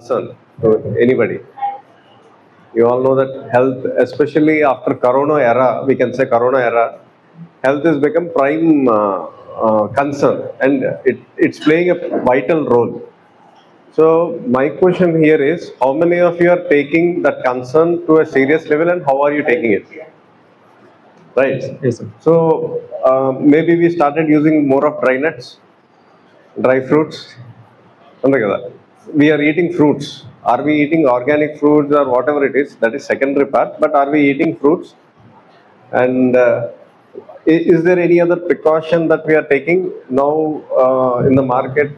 concern to anybody. You all know that health, especially after Corona era, we can say Corona era, health has become prime concern, and it's playing a vital role. So my question here is, how many of you are taking that concern to a serious level, and how are you taking it? Right. Yes, sir. So maybe we started using more of dry nuts, dry fruits. అంతే కదా, we are eating fruits. Are we eating organic fruits or whatever it is? That is secondary part. But are we eating fruits? And is there any other precaution that we are taking now in the market?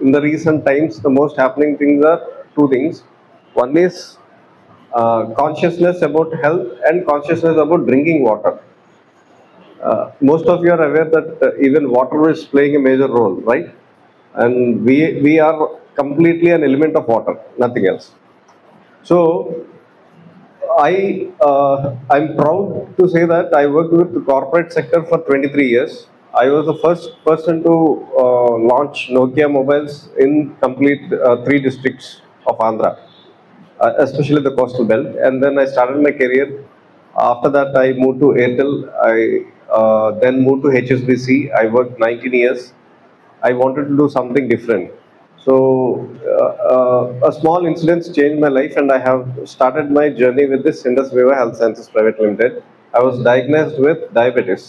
In the recent times, the most happening things are two things. One is consciousness about health and consciousness about drinking water. Most of you are aware that even water is playing a major role, right? And we are completely an element of water, nothing else. So I'm proud to say that I worked with the corporate sector for 23 years. I was the first person to launch Nokia mobiles in complete three districts of Andhra, especially the coastal belt. And then I started my career. After that, I moved to Airtel. I then moved to HSBC. I worked 19 years. I wanted to do something different. So a small incident changed my life, and I have started my journey with this Indus Viva Health Sciences Private Limited. I was diagnosed with diabetes,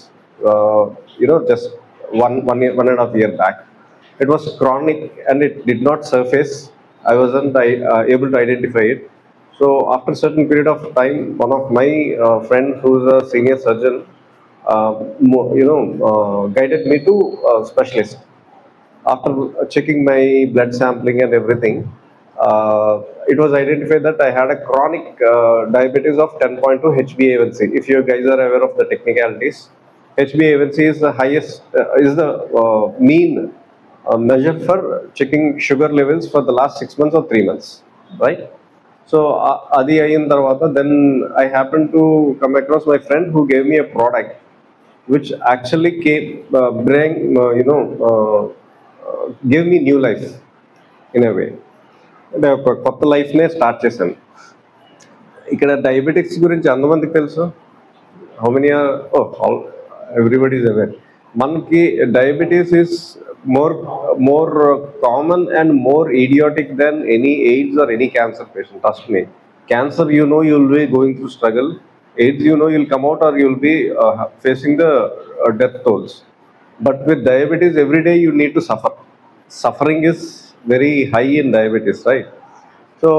just one and a half year back. It was chronic and it did not surface. I wasn't able to identify it. So after a certain period of time, one of my friend who is a senior surgeon, guided me to a specialist. After checking my blood sampling and everything, it was identified that I had a chronic diabetes of 10.2 HbA1c. If you guys are aware of the technicalities, HbA1c is the highest, is the mean measure for checking sugar levels for the last 6 months or 3 months, right? So adi ayin tarvata, then I happened to come across my friend who gave me a product which actually came gave me new life in a way. అంటే ఒక కొత్త లైఫ్నే start చేశాను. ఇక్కడ diabetics గురించి ఎంతమందికి తెలుసు? How many are? Everybody is aware. మనకి diabetes is more common and more idiotic than any AIDS or any cancer patient. Trust me. Cancer you know you'll be going through struggle. AIDS you know you'll come out or you'll be facing the death tolls. But with diabetes, every day you need to suffer. Suffering is very high in diabetes, right? So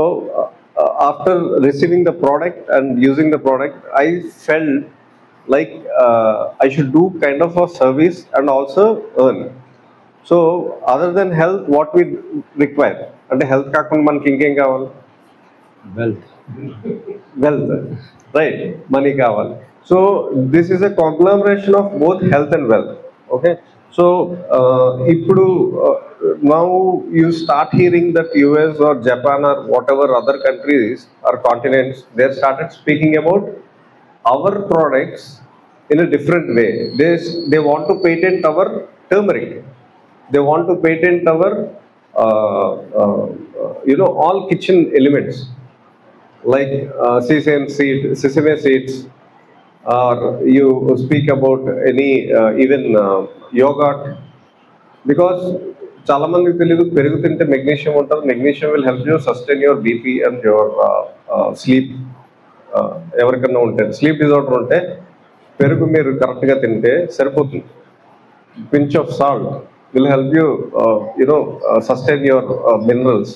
after receiving the product and using the product, I felt like I should do kind of a service and also earn. So other than health, what we require? అంటే health కాకుండా మనకి ఇంకేం కావాలి? Wealth, right? Money కావాలి. So this is a conglomeration of both health and wealth. Okay. So ఇప్పుడు now you start hearing that US or Japan or whatever other countries or continents, they started speaking about our products in a different way. They want to patent our turmeric. They want to patent our all kitchen elements like sesame seeds, or you speak about any even yogurt, because చాలా మందికి తెలియదు పెరుగు తింటే magnesium ఉంటుంది. Magnesium will help you sustain your BP and your sleep. ఎవరికన్నా ఉంటే sleep disorder ఉంటే పెరుగు మీరు కరెక్ట్గా తింటే సరిపోతుంది. pinch of salt will help you sustain your minerals.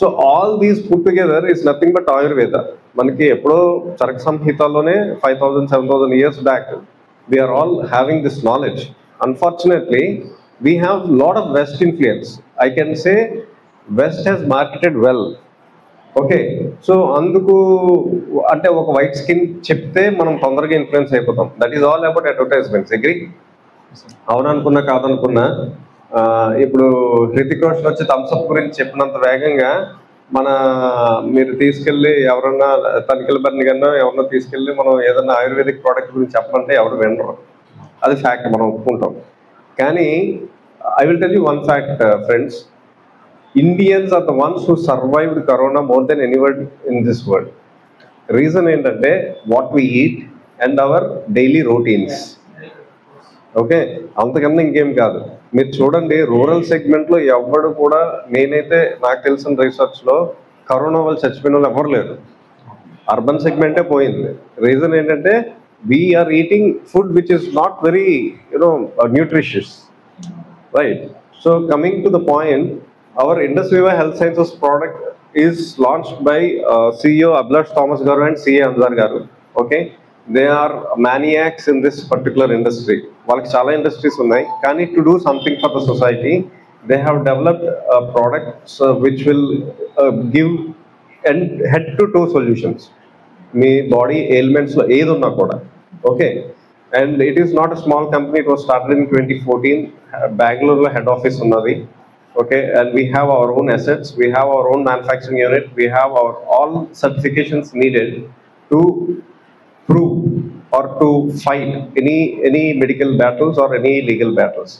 So all these put together is nothing but Ayurveda. మనకి ఎప్పుడో Charaka సంహితలోనే 5,000-7,000 years back we are all having this knowledge. Unfortunately we have lot of West influence. I can say West has marketed well. Okay. So అందుకు అంటే ఒక white skin చెప్తే మనం తొందరగా influence అయిపోతాం. That is all about advertisements. Agree? అవుననుకున్నా కాదనుకున్నా ఇప్పుడు హృతిక్ రోషన్ వచ్చి థమ్స్అప్ గురించి చెప్పినంత వేగంగా మీరు తీసుకెళ్ళి ఎవరన్నా తనిఖీల బర్ని కన్నా ఎవరన్నా తీసుకెళ్ళి మనం ఏదన్నా ఆయుర్వేదిక్ ప్రోడక్ట్ గురించి చెప్పమంటే ఎవరు వినరు. అది ఫ్యాక్ట్, మనం ఒప్పుకుంటాం. కానీ I will tell you one fact friends. Indians are the ones who survived corona more than anyone in this world. Reason ఏంటంటే what we eat and our daily routines. Okay, అంతకన్నా ఇంకేం కాదు. మీరు చూడండి, రూరల్ సెగ్మెంట్లో ఎవరు కూడా, నేనైతే నాకు తెలిసిన రీసెర్చ్లో కరోనా వల్ల చచ్చిపోయిన వాళ్ళు ఎవరు లేరు. అర్బన్ సెగ్మెంటే పోయింది. రీజన్ ఏంటంటే we are eating food which is not very nutritious, right? So coming to the point, our Indus Viva Health Sciences product is launched by CEO Abhilash Thomas Garu and CA Hamzar Garu. Okay, they are maniacs in this particular industry. వాళ్ళకి చాలా industries ఉన్నాయి, కానీ to do something for the society they have developed products which will give head to toe solutions మీ body ఎయిల్మెంట్స్లో ఏది ఉన్నా కూడా. Okay, and it is not a small company. It was started in 2014. బెంగళూరులో head office ఉన్నది. Okay, and we have our own assets, we have our own manufacturing unit, we have our all certifications needed to prove or to fight any medical battles or any legal battles.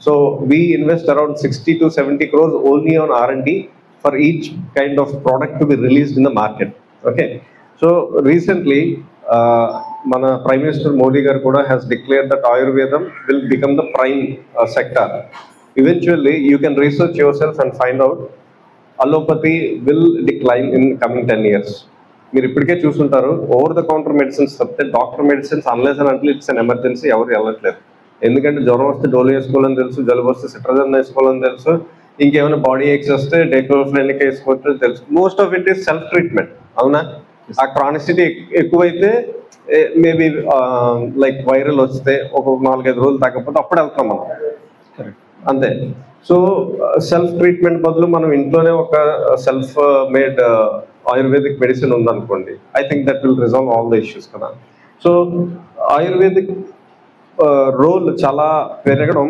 So we invest around 60 to 70 crores only on R&D for each kind of product to be released in the market. Okay, so recently mana Prime Minister Modi garu kuda has declared that Ayurvedam will become the prime sector. Eventually, you can research yourself and find out allopathy will decline in coming 10 years. మీరు ఇప్పటికే చూస్తుంటారు, over the counter medicines తప్పితే doctor medicines unless and until it's an emergency ఎవరు వెళ్ళట్లేదు. ఎందుకంటే జ్వరం వస్తే డోలో వేసుకోవాలని తెలుసు, జలుబు వస్తే సిట్రజన్ వేసుకోవాలని తెలుసు, ఇంకేమైనా బాడీ ఏక్స్ వస్తే డైక్లోఫెనాక్ వేసుకోవచ్చు తెలుసు. Most of it is self treatment. అవునా? ఆ క్రానిసిటీ ఎక్కువైతే మేబీ లైక్ వైరల్ వస్తే ఒక 4-5 రోజులు తగ్గకపోతే అప్పుడు వెళ్తాం మనం, అంతే. సో సెల్ఫ్ ట్రీట్మెంట్ బదులు మనం ఇంట్లోనే ఒక సెల్ఫ్ మేడ్ ఆయుర్వేదిక్ మెడిసిన్ ఉందనుకోండి, I think that will resolve all the issues కదా. సో ఆయుర్వేదిక్ రోల్ చాలా పెరగడం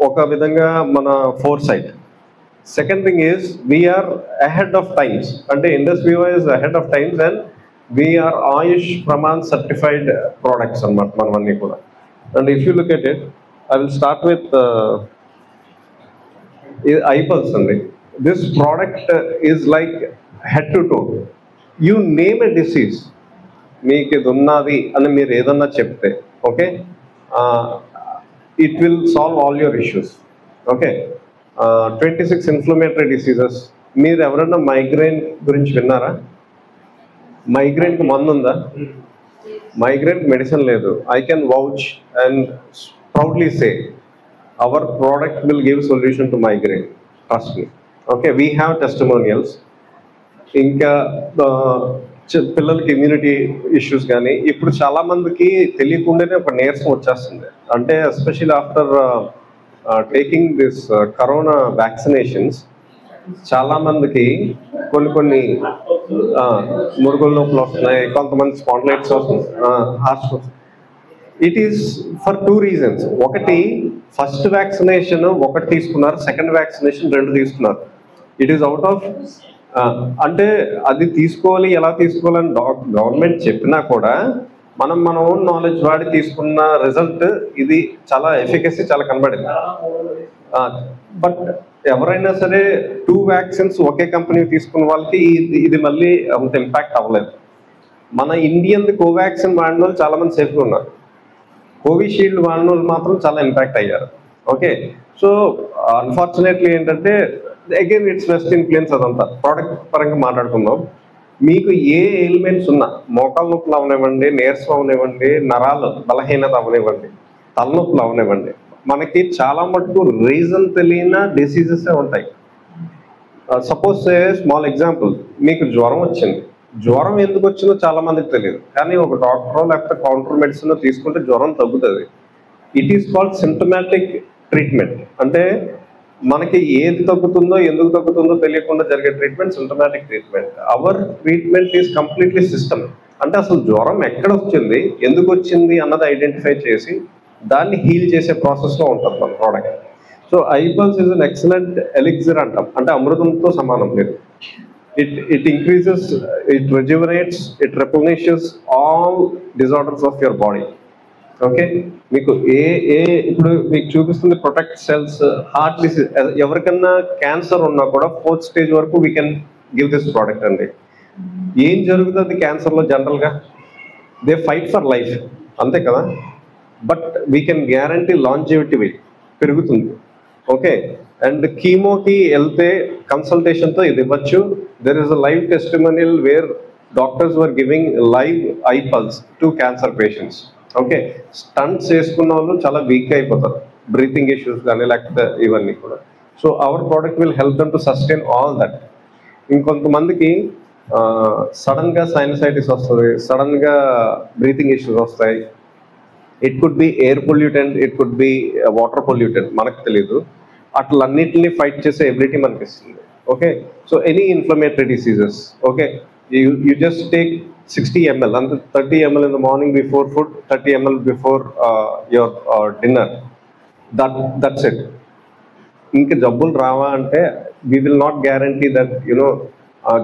ఒక విధంగా మన foresight. Second thing is we are ahead of times. అంటే Indus Viva is ahead of times and we are Ayush Praman certified products అన్నమాట మనవన్నీ కూడా. And if you look at it, I will start with iPulse only. This product is like head to toe. You name a disease, మీకు ఇది ఉన్నది అని మీరు ఏదన్నా చెప్తే, okay, it will solve all your issues. Okay, 26 inflammatory diseases. మీరు ఎవరైనా migraine గురించి విన్నారా? మైగ్రేన్కి మందు ఉందా? మైగ్రేన్కి మెడిసిన్ లేదు. I can vouch and proudly say our product will give solution to migraine. Trust me. Okay, we have testimonials. ఇంకా పిల్లలకి immunity issues కానీ ఇప్పుడు చాలా మందికి తెలియకుండానే ఒక నీరసం వచ్చేస్తుంది. అంటే especially after taking this corona vaccinations చాలా మందికి కొన్ని మురుగుల నొప్పులు వస్తున్నాయి, కొంతమంది స్పాండిలైటిస్ వస్తుంది, heart. It is for 2 reasons. ఒకటి, ఫస్ట్ వ్యాక్సినేషన్ 1 తీసుకున్నారు, సెకండ్ వ్యాక్సినేషన్ 2 తీసుకున్నారు. ఇట్ ఈస్ అవుట్ ఆఫ్, అంటే అది తీసుకోవాలి, ఎలా తీసుకోవాలని గవర్నమెంట్ చెప్పినా కూడా మన ఓన్ నాలెడ్జ్ వాడి తీసుకున్న రిజల్ట్ ఇది చాలా ఎఫికసీ చాలా కనబడింది. బట్ ఎవరైనా సరే 2 vaccines ఒకే కంపెనీ తీసుకున్న వాళ్ళకి ఇది మళ్ళీ అంత ఇంపాక్ట్ అవ్వలేదు. మన ఇండియన్ కోవాక్సిన్ వాడిన వాళ్ళు చాలా మంది సేఫ్గా ఉన్నారు, కోవిషీల్డ్ వాడిన వాళ్ళు మాత్రం చాలా ఇంపాక్ట్ అయ్యారు. ఓకే, సో అన్ఫార్చునేట్లీ ఏంటంటే అగైన్ ఇట్స్ వెస్ట్ ఇన్ఫ్లుయెన్స్. అదంతా ప్రోడక్ట్ పరంగా మాట్లాడుకుందాం. మీకు ఏ ఎలిమెంట్స్ ఉన్నా, మోకాల నొప్పులు అవనివ్వండి, నీరసం అవనివ్వండి, నరాలు బలహీనత అవనివ్వండి, తలనొప్పులు అవనివ్వండి, మనకి చాలా మటుకు రీజన్ తెలియని డిసీజెస్ ఉంటాయి. సపోజ్ స్మాల్ ఎగ్జాంపుల్, మీకు జ్వరం వచ్చింది. జ్వరం ఎందుకు వచ్చిందో చాలా మందికి తెలియదు, కానీ ఒక డాక్టరో లేకపోతే కౌంటర్ మెడిసిన్ తీసుకుంటే జ్వరం తగ్గుతుంది. It is called symptomatic treatment. అంటే మనకి ఏది తగ్గుతుందో ఎందుకు తగ్గుతుందో తెలియకుండా జరిగే treatment symptomatic treatment. Our treatment is completely system. అంటే అసలు జ్వరం ఎక్కడ వచ్చింది, ఎందుకు వచ్చింది అన్నది ఐడెంటిఫై చేసి దాన్ని హీల్ చేసే ప్రాసెస్లో ఉంటుంది మన product. So iPulse is an excellent elixir అంటాం, అంటే అమృతంతో సమానం. మీరు it increases, it rejuvenates, it replenishes all disorders of your body. Okay, మీకు ఇప్పుడు మీకు చూపిస్తుంది ప్రొటెక్ట్ సెల్స్, హార్ట్ డిసీజ్. ఎవరికన్నా క్యాన్సర్ ఉన్నా కూడా 4th స్టేజ్ వరకు we can give this product అండి. ఏం జరుగుతుంది క్యాన్సర్లో జనరల్గా? దే ఫైట్ ఫర్ లైఫ్, అంతే కదా. But we can guarantee longevity పెరుగుతుంది. ఓకే, అండ్ కీమోకి వెళ్తే కన్సల్టేషన్తో ఇది ఇవ్వచ్చు. There is a live testimonial where doctors were giving live iPulse to cancer patients. Okay, stents వేసుకున్న వాళ్ళు చాలా వీక్ అయిపోతారు, బ్రీతింగ్ ఇష్యూస్ కానీ లేకపోతే ఇవన్నీ కూడా. So our product will help them to sustain all that. ఇంకొంతమందికి సడన్గా సైనసైటిస్ వస్తుంది, సడన్గా బ్రీతింగ్ ఇష్యూస్ వస్తాయి. It could be air pollutant, it could be water pollutant, మనకు తెలీదు. అట్లన్నిటిని ఫైట్ చేసే ఎబిలిటీ మనకి ఇస్తుంది. Okay, so any inflammatory diseases, okay, you just take 60 ml and 30 ml in the morning before food, 30 ml before your dinner. That's it. ఇంకా జబ్బులు రావా అంటే we will not guarantee that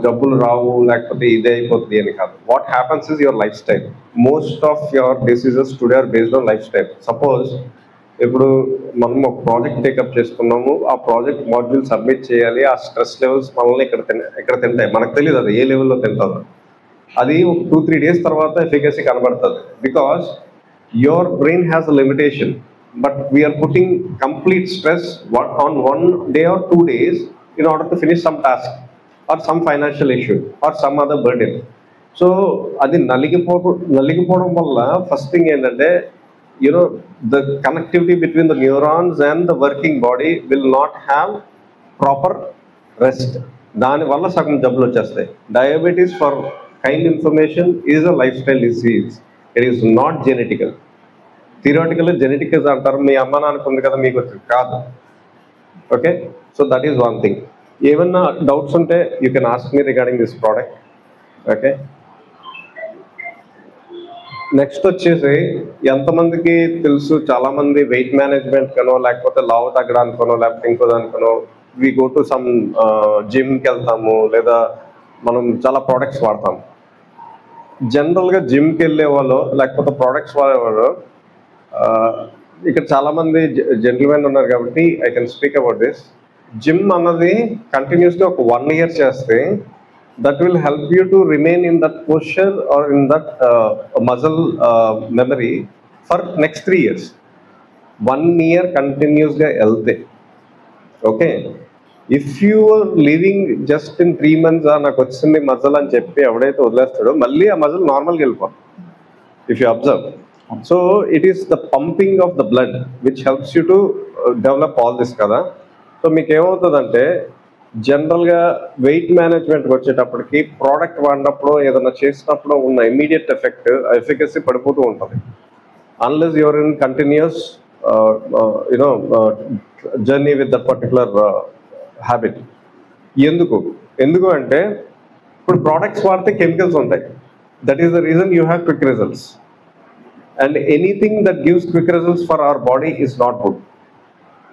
జబ్బులు రావు లేకపోతే ఇదే అయిపోతుంది అని కాదు. What happens is your lifestyle. Most of your diseases today are based on lifestyle. Suppose ఇప్పుడు మనం ఒక ప్రాజెక్ట్ టేకప్ చేసుకున్నాము, ఆ ప్రాజెక్ట్ మాడ్యూల్ సబ్మిట్ చేయాలి, ఆ స్ట్రెస్ లెవెల్స్ మనల్ని ఇక్కడ తింటాయి, మనకు తెలియదు అది ఏ లెవెల్లో తింటుందో. అది ఒక 2-3 days తర్వాత ఎఫికసీ కనబడుతుంది. Because your brain has a limitation, but we're putting complete stress on 1 day or 2 days in order to finish some task or some financial issue or some other burden. So అది నలిగిపోవడం వల్ల first thing ఏంటంటే the connectivity between the neurons and the working body will not have proper rest. దాని వల్ల సగం జబ్బులు వచ్చేస్తాయి. Diabetes, for kind information, is a life style disease. It is not genetical. Theoretical genetic అంటారు, మీ అమ్మ నాన్నకు ఉంది కదా మీకు కాదు. Okay, so that is one thing. ఏమన్నా డౌట్స్ ఉంటే you can ask me regarding this product. Okay, next వచ్చేసి ఎంతమందికి తెలుసు, చాలా మంది వెయిట్ మేనేజ్మెంట్ కనో లేకపోతే లావు తగ్గడానికనో లేకపోతే ఇంకో దానికనో వి గో టు సమ్ జిమ్కి వెళ్తాము, లేదా మనం చాలా ప్రోడక్ట్స్ వాడతాము. జనరల్గా జిమ్కి వెళ్ళే వాళ్ళు లేకపోతే ప్రోడక్ట్స్ వాడేవాళ్ళు, ఇక్కడ చాలా మంది జెంటిల్మెన్ ఉన్నారు కాబట్టి I can speak about this. Gym అన్నది కంటిన్యూస్గా ఒక 1 year చేస్తే that will help you to remain in that posture or in that muscle memory for next 3 years. 1 year continuous ga elte. Okay, if you are living just in 3 months నాకు వచ్చింది muscle అని చెప్పి ఎవడైతే వదిలేస్తాడో మళ్ళీ ఆ muscle నార్మల్గా వెళ్ళిపోతుంది. if you observe, so it is the pumping of the blood which helps you to develop all this kada. So మీకు ఏమవుతుందంటే జనరల్గా వెయిట్ మేనేజ్మెంట్కి వచ్చేటప్పటికి ప్రోడక్ట్ వాడినప్పుడు ఏదైనా చేసినప్పుడు ఉన్న ఇమీడియట్ ఎఫికసీ పడిపోతూ ఉంటుంది. Unless you're in continuous journey with that particular habit. ఎందుకు అంటే ఇప్పుడు ప్రోడక్ట్స్ వాడితే కెమికల్స్ ఉంటాయి. That is the reason you have quick results. And anything that gives quick results for our body is not good,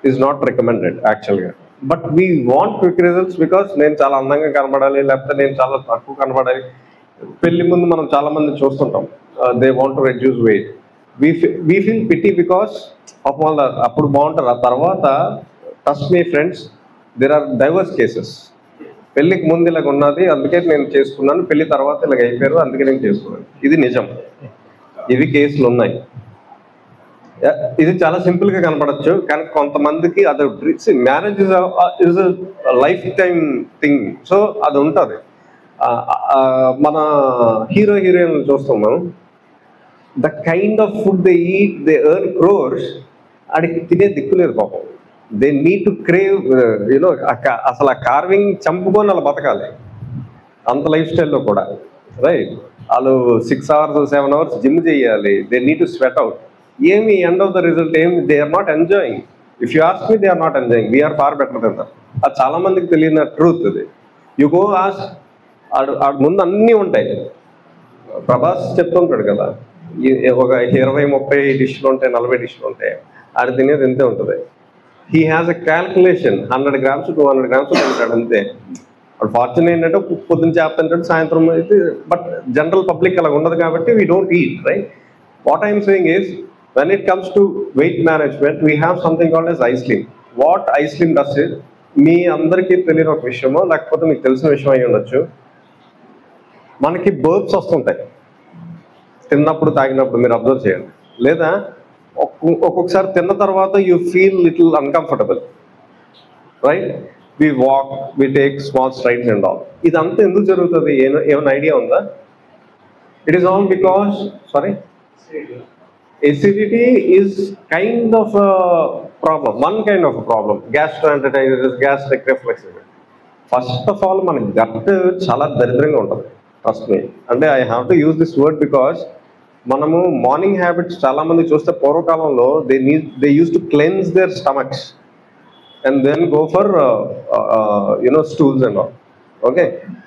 is not recommended యాక్చువల్గా. But we want quick results because నేను చాలా అందంగా కనబడాలి లేకపోతే నేను చాలా తక్కువ కనబడాలి. పెళ్లి ముందు మనం చాలా మంది చూస్తుంటాం, they want to reduce weight. We feel pity because of వాళ్ళ అప్పుడు బాగుంటారు, ఆ తర్వాత trust me friends, there are divorce cases. పెళ్ళికి ముందు ఇలాగ ఉన్నది అందుకే నేను చేసుకున్నాను, పెళ్లి తర్వాత ఇలాగ అయిపోయారు అందుకే నేను చేసుకున్నాను. ఇది నిజం, ఇవి కేసులు ఉన్నాయి. ఇది చాలా సింపుల్ గా కనపడచ్చు, కానీ కొంతమందికి అది marriage is life time thing. So అది ఉంటుంది. మన హీరోయిన్ చూస్తాం మనం, the kind of food they eat, they earn crores, అడిగి తినే దిక్కులేదు పాపం. దే నీడ్ టు క్రేవ్ అసలు ఆ కార్వింగ్ చంపుకొని వాళ్ళు బతకాలి అంత లైఫ్ స్టైల్లో కూడా, రైట్? వాళ్ళు 6 hours 7 hours జిమ్ చేయాలి, they need to sweat out. ఏమి ఎండ్ ఆఫ్ ద రిజల్ట్ ఏమి, they are not enjoying. If you ask me, they are not enjoying. We're far better than that. అది చాలా మందికి తెలియని ట్రూత్. అది you go ask, ఆడు ముందు అన్నీ ఉంటాయి. ప్రభాస్ చెప్తుంటాడు కదా, ఒక 20-30 డిష్లు ఉంటాయి, 40 డిష్లు ఉంటాయి, ఆడు తినేది ఎంతే ఉంటుంది. He has a calculation, 100 grams 200 grams తింటాడు అంతే. వాడు ఫార్చ్యూన్ ఏంటంటే పొద్దున్న చేప తింటాడు, సాయంత్రం అయితే. బట్ జనరల్ పబ్లిక్ అలా ఉండదు కాబట్టి we don't eat, right? What I'm saying is, When it comes to weight management, we have something called as iSlim. What iSlim does is, మీ అందరికీ తెలియని ఒక విషయమో లేకపోతే మీకు తెలిసిన విషయం అయి ఉండొచ్చు, మనకి బర్బ్స్ వస్తుంటాయి తిన్నప్పుడు తాగినప్పుడు, మీరు అబ్జర్వ్ చేయండి. లేదా ఒక్కొక్కసారి తిన్న తర్వాత you feel little uncomfortable, right? We walk, we take small strides and all. ఇదంతా ఎందుకు జరుగుతుంది? ఏమైనా ఐడియా ఉందా? It is all because, sorry, acidity is kind of a problem, one kind of a problem. Gastroenteritis, gastric reflux. First of all, మన gut చాలా దరిద్రంగా ఉంటుంది, trust me. అంటే I have to use this word because మనము morning habits చాలా మంది చూస్తే పూర్వకాలంలో they used to cleanse their stomachs and then go for stools and all. Okay,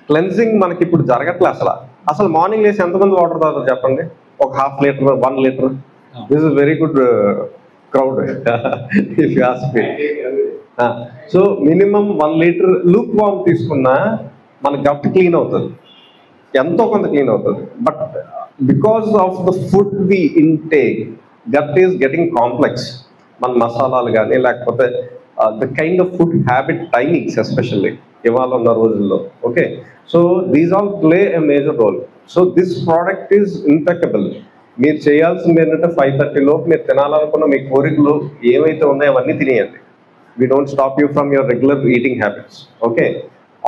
cleansing మనకి ఇప్పుడు జరగట్లే. అసలు మార్నింగ్ లేసి ఎంతమంది వాటర్ తాగుతారు చెప్పండి? ఒక 1/2 litre, 1 litre. This is very good crowd if you ask me. So minimum 1 litre lukewarm తీసుకున్నా మన గట్ క్లీన్ అవుతుంది, ఎంతో కొంత క్లీన్ అవుతుంది. But because of the food we intake, gut is getting complex. మన మసాలాలు కానీ లేకపోతే the kind of food habit timings especially ఇవాళ ఉన్న రోజుల్లో. Okay, so these all play a major role. So this product is impeccable. మీరు చేయాల్సింది ఏంటంటే 5:30 లోపు మీరు తినాలనుకున్న మీ కోరికలు ఏవైతే ఉన్నాయో అవన్నీ తినేయండి. We don't stop you from your regular eating habits. Okay,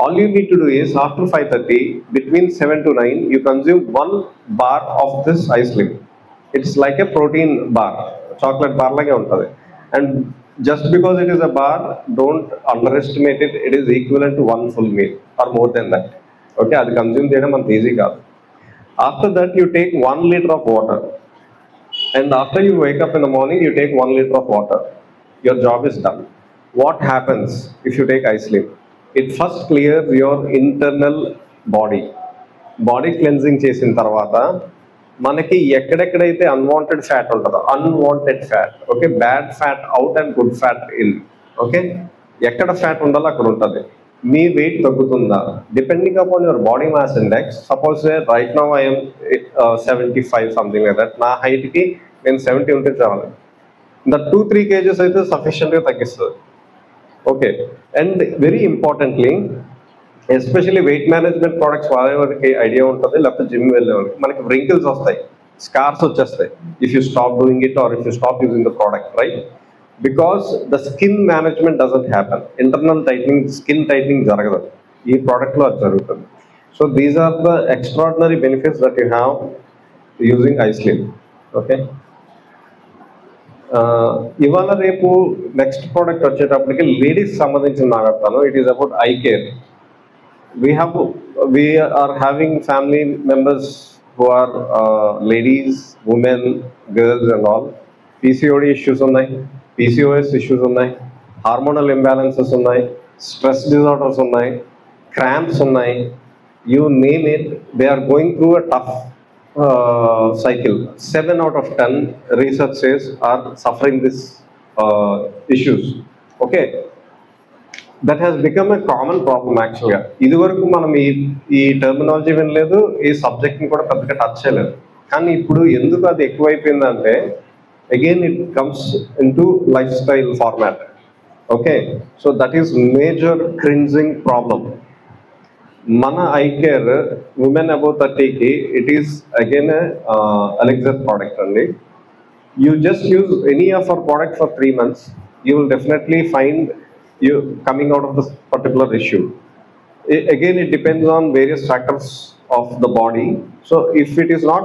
all you need to do is after 5:30, between 7 to 9, you consume 1 bar of this iSlim. It's like a protein bar, chocolate bar లాగే ఉంటుంది. And just because it is a bar, don't underestimate it. It is equivalent to 1 full meal or more than that. Okay, అది consume చేయడం అంత easy కాదు. After that, you take 1 liter of water, and after you wake up in the morning, you take 1 liter of water. Your job is done. What happens if you take iSlim? It first clears your internal body. Body cleansing చేసిన తర్వాత మనకి ఎక్కడెక్కడైతే unwanted fat ఉంటుందో, unwanted fat, okay, bad fat out and good fat in. Okay, ఎక్కడ fat ఉండాలో అక్కడ ఉంటుంది. మీ wait తగ్గుతుందా? Depending upon your body mass index. Suppose right now I'm 75 something like that. నా హైట్కి నేను 70 ఉంటే చాలు. ద 2-3 kgs అయితే సఫిషియెంట్గా తగ్గిస్తుంది. Okay, and very importantly, especially weight management products వాడేవారికి ఐడియా ఉంటుంది, లేకపోతే జిమ్ వెళ్ళేవారికి మనకి వ్రింకిల్స్ వస్తాయి, స్కార్స్ వచ్చేస్తాయి if you stop doing it or if you stop using the product, right? Because the skin management doesn't happen. Internal tightening, skin tightening jaragadu. Ee product lo jarugutundi. So these are the extraordinary benefits that you have using iSlim. Okay. Ivala repu next product vachetapudiki ladies sambandhinchina maadadtanu. It is about eye care. We are having family members who are ladies, women, girls and all. PCOD issues ఉన్నాయి, PCOS issues ఉన్నాయి, hormonal imbalances ఉన్నాయి, stress disorders ఉన్నాయి, cramps ఉన్నాయి, you name it, they are going through a tough cycle. 7 out of 10 research says are suffering this issues. Okay, that has become a common problem actually. ఇది వరకు మనం ఈ terminology వినలేదు, ఈ సబ్జెక్ట్ని కూడా పెద్దగా టచ్ చేయలేదు. కానీ ఇప్పుడు ఎందుకు అది ఎక్కువైపోయిందంటే, again it comes into lifestyle format. Okay, so that is major cringing problem. Mana eye care, women above 30 ki, it is again a Elixir product only. You just use any of our product for 3 months, you will definitely find you coming out of this particular issue. Again, it depends on various factors of the body. So if it is not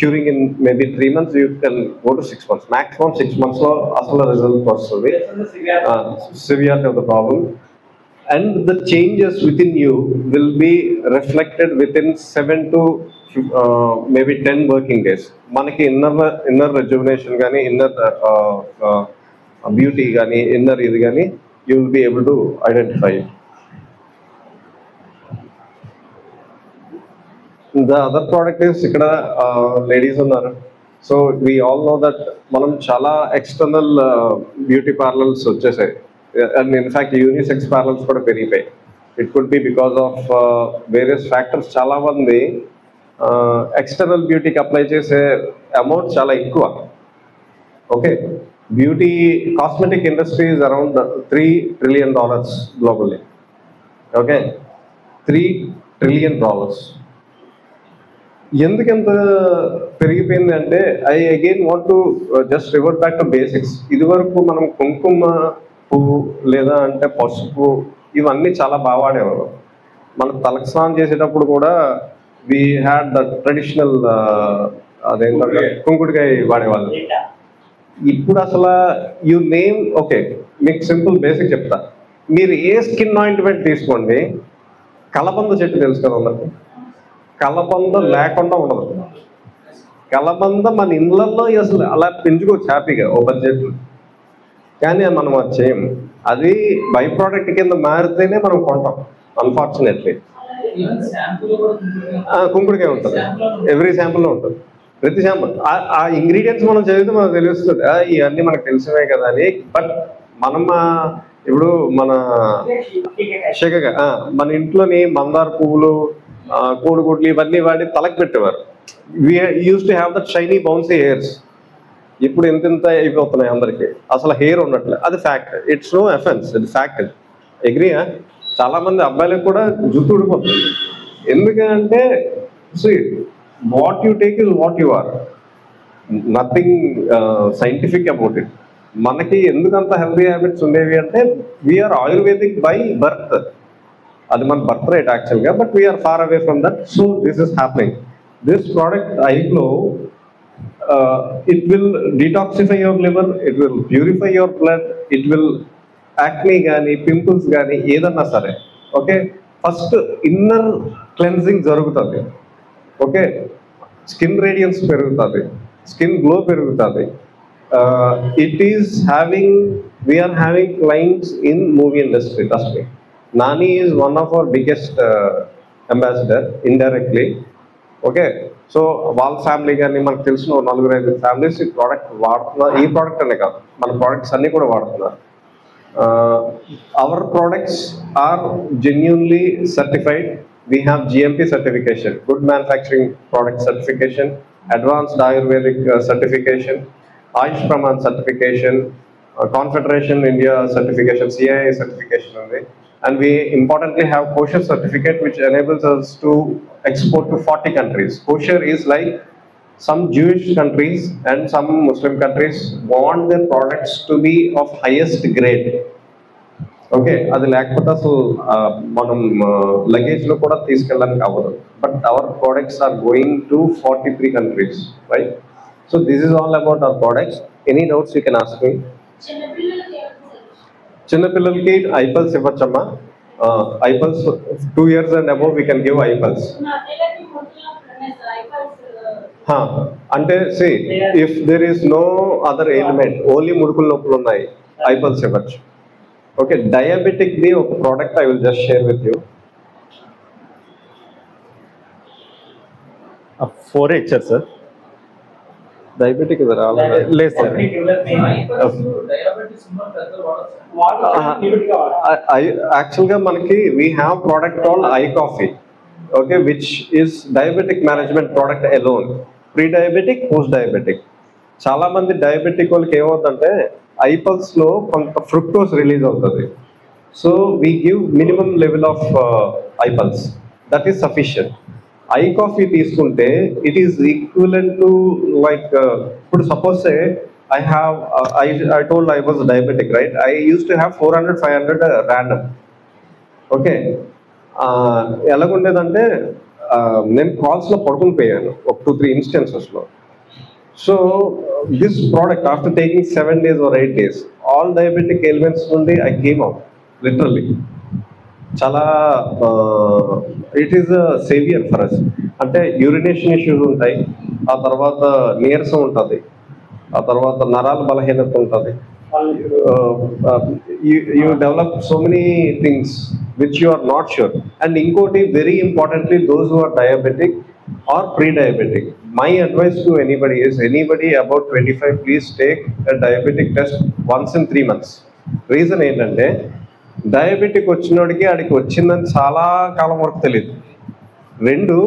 curing in maybe 3 months, you can go to 6 months. Maximum 6 months lo asala result vastadi. Severity of the problem, and the changes within you will be reflected within 7 to maybe 10 working days. Manaki inner rejuvenation gaani, inner beauty gaani, inner idi gaani, you will be able to identify it. The other product is ikkada ladies unnaru. So we all know that manam chala external beauty parlors vachesai, and in fact unisex parlors kuda perigipayi. It could be because of various factors. Chala mandi external beauty ki apply chese amount చాలా ఎక్కువ. Okay, beauty cosmetic industry is around $3 trillion globally. Okay, $3 trillion. ఎందుకంత పెరిగిపోయింది అంటే I again want to just revert back to basics. ఇదివరకు మనం కుంకుమ పువ్వు లేదా అంటే పసుపు ఇవన్నీ చాలా బాగా వాడేవారు. మనం తలకు స్నానం చేసేటప్పుడు కూడా వి హ్యాడ్ ద ట్రెడిషనల్ అదేంటంటే కుంకుడికాయ వాడేవాళ్ళు. ఇప్పుడు అసలు యు నేమ్, ఓకే మీకు సింపుల్ బేసిక్ చెప్తా. మీరు ఏ స్కిన్ ఆయింట్మెంట్ తీసుకోండి, కలబంద చెట్టు తెలుసు కదా అందరికి, కలబంద లేకుండా ఉండదు. కలబంద మన ఇళ్ళల్లో అసలు అలా పెంచుకోవచ్చు హ్యాపీగా ఓ బడ్జెట్, కానీ మనం అది చేయం. అది బై ప్రోడక్ట్ కింద మారితేనే మనం కొంటాం అన్ఫార్చునేట్లీ. కుంకుడికాయ ఉంటుంది, ఎవ్రీ శాంపుల్లో ఉంటుంది, ప్రతి శాంపుల్. ఆ ఇంగ్రీడియంట్స్ మనం చదివితే మనకు తెలుస్తుంది ఇవన్నీ మనకు తెలిసినవే కదా అని. బట్ మనం ఇప్పుడు మన శకగా మన ఇంట్లోని మందార పువ్వులు, కోడిగుడ్లు ఇవన్నీ వాడి తలకు పెట్టేవారు. We use to have that shiny bouncy hairs. ఇప్పుడు ఎంత అయిపోతున్నాయి అందరికి, అసలు హెయిర్ ఉన్నట్లే. అది ఫ్యాక్ట్, ఇట్స్ నో అఫెన్స్, ఇది ఫ్యాక్ట్. అగ్రీయా? చాలా మంది అబ్బాయిలకు కూడా జుట్టు ఊడిపోతుంది. ఎందుకంటే what you take is what you are, nothing scientific about it. మనకి ఎందుకంత హెల్తీ హ్యాబిట్స్ ఉండేవి అంటే వీఆర్ ఆయుర్వేదిక్ బై బర్త్. అది మన బర్త్ రైట్ యాక్చువల్గా, but we're far away from that. So this is happening. This product iGlow, it will detoxify your liver, it will purify your blood, it will acne కానీ pimples కానీ ఏదన్నా సరే. Okay, first inner cleansing జరుగుతుంది. Okay, skin radiance పెరుగుతుంది, skin glow పెరుగుతుంది. It is having, we're having clients in movie industry. Trust me, Nani is one of our biggest ambassador indirectly. Okay, so వాళ్ళ family కానీ మనకు తెలిసిన 4-5 ఫ్యామిలీస్ ఈ product వాడుతున్నారు. ఈ ప్రోడక్ట్ అనే కాదు, మన ప్రోడక్ట్స్ అన్నీ కూడా వాడుతున్నారు. Our products are genuinely certified. We have GMP certification, Good Manufacturing Product Certification, Advanced Ayurvedic Certification, Ayush Praman Certification, Confederation India Certification, CII Certification only. And we importantly have kosher certificate which enables us to export to 40 countries. Kosher is like some Jewish countries and some Muslim countries want their products to be of highest grade. Okay, అది లేకపోతే అసలు మనం లగేజ్లో కూడా తీసుకెళ్ళడానికి అవ్వదు. But our products are going to 43 countries, right? So this is all about our products. Any doubts you can ask me. చిన్నపిల్లలకి iPulse ఇవ్వచ్చమ్మా. ఐపల్స్ 2 years and above we can give ఐపల్స్. అంటే see, if there is no other ailment, only ముడుకుల నొప్పులు ఉన్నాయి, iPulse ఇవ్వచ్చు. Okay, diabetic ది ఒక product I will just share with you. 4 ఇచ్చారు sir. Diabetic ఇది లేదు సార్. యాక్చువల్గా మనకి we have product called iCoffee. Okay, which is diabetic management product alone. Pre diabetic, post diabetic. చాలా మంది డయాబెటిక్ వాళ్ళకి ఏమవుతుందంటే ఐపల్స్ లో కొంత ఫ్రుక్టోస్ రిలీజ్ అవుతుంది. So we give minimum level of iPulse, that is sufficient. I coffee తీసుకుంటే it is equivalent to like, ఇప్పుడు suppose I told I was diabetic, right? I used to have 400-500 random. Okay, ఎలాగుండేదంటే నేను కాల్స్లో పడుకుని పోయాను ఒక 2-3 ఇన్స్టెన్సెస్లో. So this product after taking 7 days or 8 days, all diabetic ailments నుండి ఐ కేమ్ అవుట్ లిటరల్లీ. చాలా it is a saviour for us. అంటే యూరినేషన్ ఇష్యూస్ ఉంటాయి, ఆ తర్వాత నీరసం ఉంటుంది, ఆ తర్వాత నరాల బలహీనత ఉంటుంది. You develop so many things which you are not sure. And ఇంకోటి very importantly, those who are diabetic or pre-diabetic, my advice to anybody is, anybody about 25, please take a diabetic test once in 3 months. Reason ఏంటంటే diabetic వచ్చినోడికి ఆడికి వచ్చిందని చాలా కాలం వరకు తెలియదు. 2,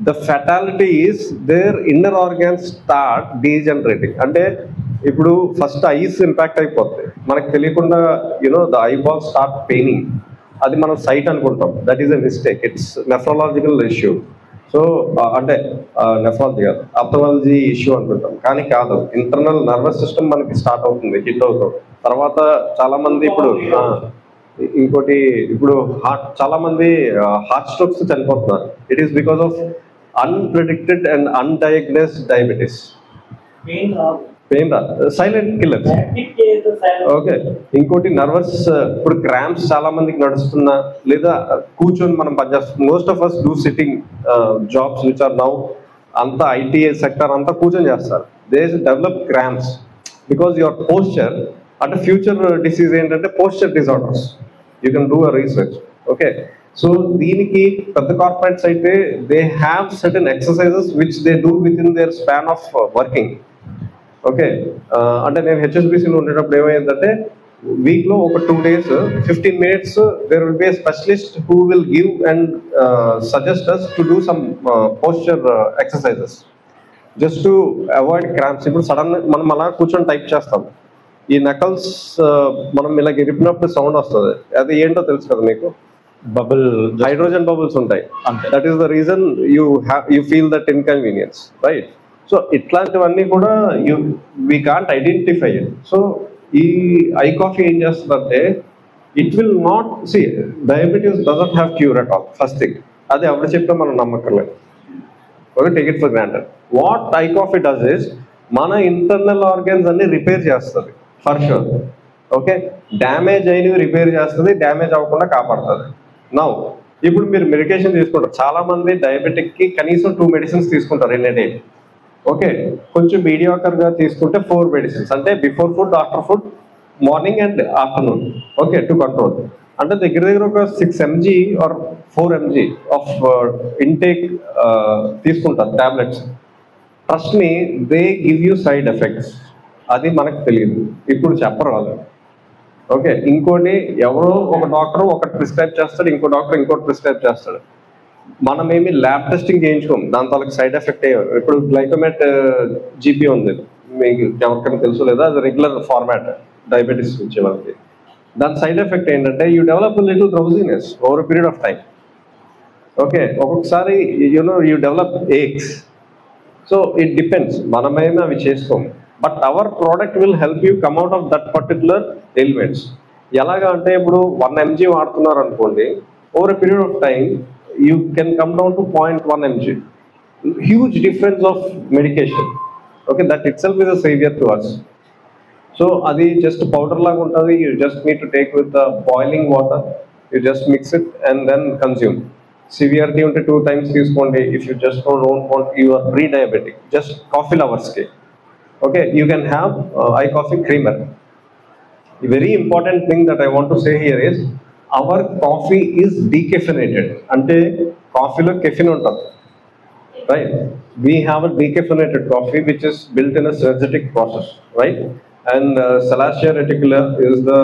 the fatality is their inner organs start degenerating. అంటే ఇప్పుడు first ice impact అయిపోతుంది, మనకు తెలియకుండా ద ఐబాల్ స్టార్ట్ పెయినింగ్. అది మనం సైట్ అనుకుంటాం, that is a mistake, it's nephrological issue. So అంటే నెఫ్రాలజీ కాదు, ఆప్థమాలజీ ఇష్యూ అనుకుంటాం, కానీ కాదు, ఇంటర్నల్ నర్వస్ సిస్టమ్ మనకి స్టార్ట్ అవుతుంది, హిట్ అవుతాం. తర్వాత చాలా మంది ఇంకోటి ఇప్పుడు చాలా మంది హార్ట్ స్ట్రోక్స్ చనిపోతున్నారు. It is because of unpredicted and undiagnosed diabetes. Pain రాదు, సైలెంట్ కిల్లర్. ఓకే, ఇంకోటి నర్వస్, ఇప్పుడు క్రాంప్స్ చాలా మందికి నడుస్తున్నా, లేదా కూర్చొని మనం పనిచేస్తాం. Most of us do sitting jobs which are now, అంతా ఐటీ సెక్టర్ అంతా కూర్చొని చేస్తారు. They develop cramps because your posture. అంటే ఫ్యూచర్ డిసీజ్ ఏంటంటే posture disorders. You can do a research. Okay, so దీనికి పెద్ద కార్పొరేట్స్ అయితే they have certain exercises which they do with in there span of working. Okay, అంటే నేను హెచ్ఎస్బిసిలో ఉండేటప్పుడు ఏమైందంటే వీక్లో ఒక 2 days 15 minutes there will be a specialist who will give and suggest us to do some posture exercises just to avoid cramps. ఇప్పుడు sudden మనం అలా కూర్చొని టైప్ చేస్తాం, ఈ నకల్స్ మనం ఇలా గిరిపినప్పుడు సౌండ్ వస్తుంది. అది ఏంటో తెలుసు కదా మీకు, బబుల్, హైడ్రోజన్ బబుల్స్ ఉంటాయి. That is the reason you feel that inconvenience, right? So ఇట్లాంటివన్నీ కూడా we can't identify it. So ఈ ఐ కాఫీ ఏం చేస్తుందంటే it will not see diabetes doesn't have cure at all. First thing, అది ఎవరు చెప్పినా మనం నమ్మక్కర్లేదు. Okay, take it for granted. What I coffee does is మన ఇంటర్నల్ ఆర్గన్స్ అన్ని రిపేర్ చేస్తుంది ఫర్ షూర్. ఓకే, డ్యామేజ్ అయినవి రిపేర్ చేస్తుంది, డ్యామేజ్ అవ్వకుండా కాపాడుతుంది. నౌ ఇప్పుడు మీరు మెడికేషన్ తీసుకుంటారు, చాలా మంది డయాబెటిక్ కి కనీసం 2 medicines తీసుకుంటారు ఇన్ ఎ డే. ఓకే, కొంచెం మీడియాకర్ గా తీసుకుంటే 4 medicines, అంటే before food, after food, morning and afternoon. Okay, to control. అంటే దగ్గర దగ్గర ఒక 6 mg or 4 mg of intake తీసుకుంటారు tablets. Trust me, they give you side effects. అది మనకు తెలియదు, ఇప్పుడు చెప్పరు వాళ్ళు. ఓకే, ఇంకోటి ఎవరో ఒక డాక్టర్ ఒకటి ప్రిస్క్రైబ్ చేస్తాడు, ఇంకో డాక్టర్ ఇంకోటి ప్రిస్క్రైబ్ చేస్తాడు. మనం ఏమి ల్యాబ్ టెస్టింగ్ చేయించుకోం, దాని తాలూకు సైడ్ ఎఫెక్ట్ అయ్యారు. ఇప్పుడు గ్లైకోమెట్ జీపీ ఉంది, మీకు ఎవరికైనా తెలుసు లేదా, అది రెగ్యులర్ ఫార్మాట్ డయాబెటీస్ వచ్చే వాళ్ళకి. దాని సైడ్ ఎఫెక్ట్ ఏంటంటే you develop little drowsiness over period of time. Okay, ఒక్కొక్కసారి you develop aches. So it depends, మనమేమీ అవి చేసుకోము. But our product will help you come out of that particular elements. ఎలాగా అంటే ఇప్పుడు 1 mg వాడుతున్నారు అనుకోండి, over a period of time you can come down to 0.1 mg. Huge difference of medication. Okay, that itself is a savior to us. So adi just powder laga untadi, you just need to take with the boiling water, you just mix it and then consume. Severity unte 2 times teeskondi. If you just don't want, you are pre-diabetic, just coffee lovers ke. Okay, you can have I coffee creamer. A very important thing that I want to say here is our coffee is decaffeinated. Ante coffee lo caffeine untadi, right? We have a decaffeinated coffee which is built in a synergetic process, right? And Salacia reticula is the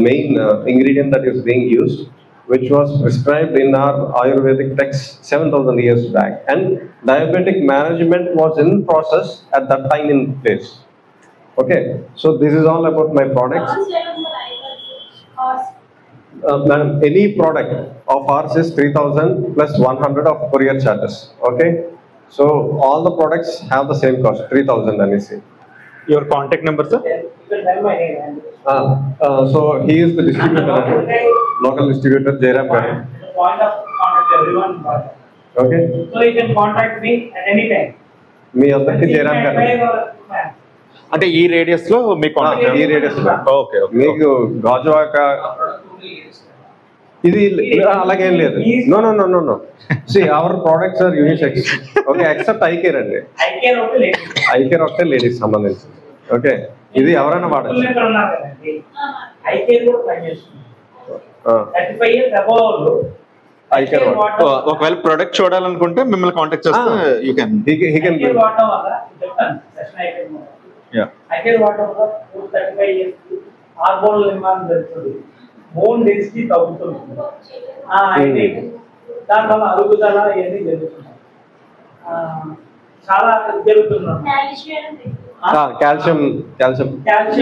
main ingredient that is being used, which was prescribed in our Ayurvedic text 7,000 years back, and diabetic management was in process at that time in place. Okay, so this is all about my products. Madam, any product of ours is 3,000 plus 100 of courier charges. Okay, so all the products have the same cost, 3,000. And you see your contact number, sir? So he is the distributor, local distributor, Jairam Garu. Point of contact everyone. Okay, So you can contact me at any time. మీ అందరికి Jairam Garu. అంటే ఈ radius లో మీ contact, ఈ radius లో. Okay మీకు గాజువాక ఇది అలాగేం లేదు. No no no no no see our products are unisex. Okay, except I care అండి. I care of the ladies. I care ఒకటే లేడీస్ సంబంధించి. ఓకే, ఇది ఎవరైనా వాడచ్చు. I care కూడా ట్రై చేస్తున్నాను. 35 years above ఐ కేర్ ఒకవేళ ప్రొడక్ట్ చూడాలనుకుంటే మిమ్మల్ని కాంటాక్ట్ చేస్తే యూ కెన్ హీ కెన్ వాడటం వల్ల చెప్తాను సెషన్ అయిపోయింది. యా I care వాడటం వల్ల 35 years హార్మోన్ నిర్మాణం జరుగుతుంది, బోన్ డెన్సిటీ తగ్గుతుంది, దానివల్ల అరుగుదల ఇవన్నీ జరుగుతుంది. చాలా జరుగుతున్నాం. కాల్షియం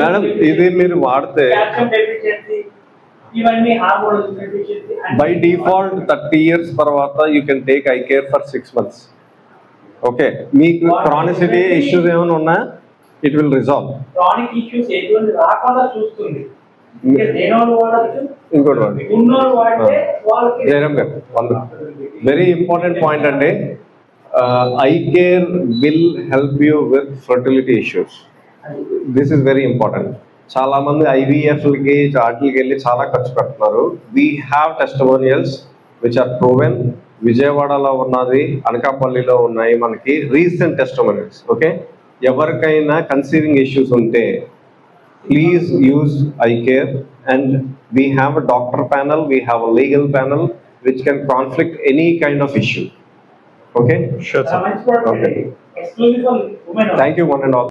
మేడం ఇది మీరు వాడితే కాల్షియం డెఫిషియన్సీ, ఇవన్నీ hormone deficiency. By default 30 years తర్వాత you can take I care for 6 months. Okay, మీకు క్రానిసిటీ ఇష్యూస్ ఏమైనా ఉన్నా it will resolve. Chronic issues ఎటువంటి రాకుండా చూస్తుంది. దేనోళ్ళు వాడచ్చు, ఇంకోటి వాడి ఉన్నోళ్ళు వాడితే వాళ్ళకి. Jairam garu very important point అండి. I care will help you with fertility issues. This is very important. చాలా మంది ఐవీఎఫ్లకి వాటికి వెళ్ళి చాలా ఖర్చు పెడుతున్నారు. We have testimonials which are proven. విజయవాడలో ఉన్నది, అనకాపల్లిలో ఉన్నాయి మనకి రీసెంట్ టెస్టిమోనియల్స్. ఓకే, ఎవరికైనా కన్సీవింగ్ ఇష్యూస్ ఉంటే please use I care, and we have a doctor panel, we have a legal panel which can conflict any kind of issue. Okay? Sure, sir. మంచి product. Exclusive for women. Thank you one and all.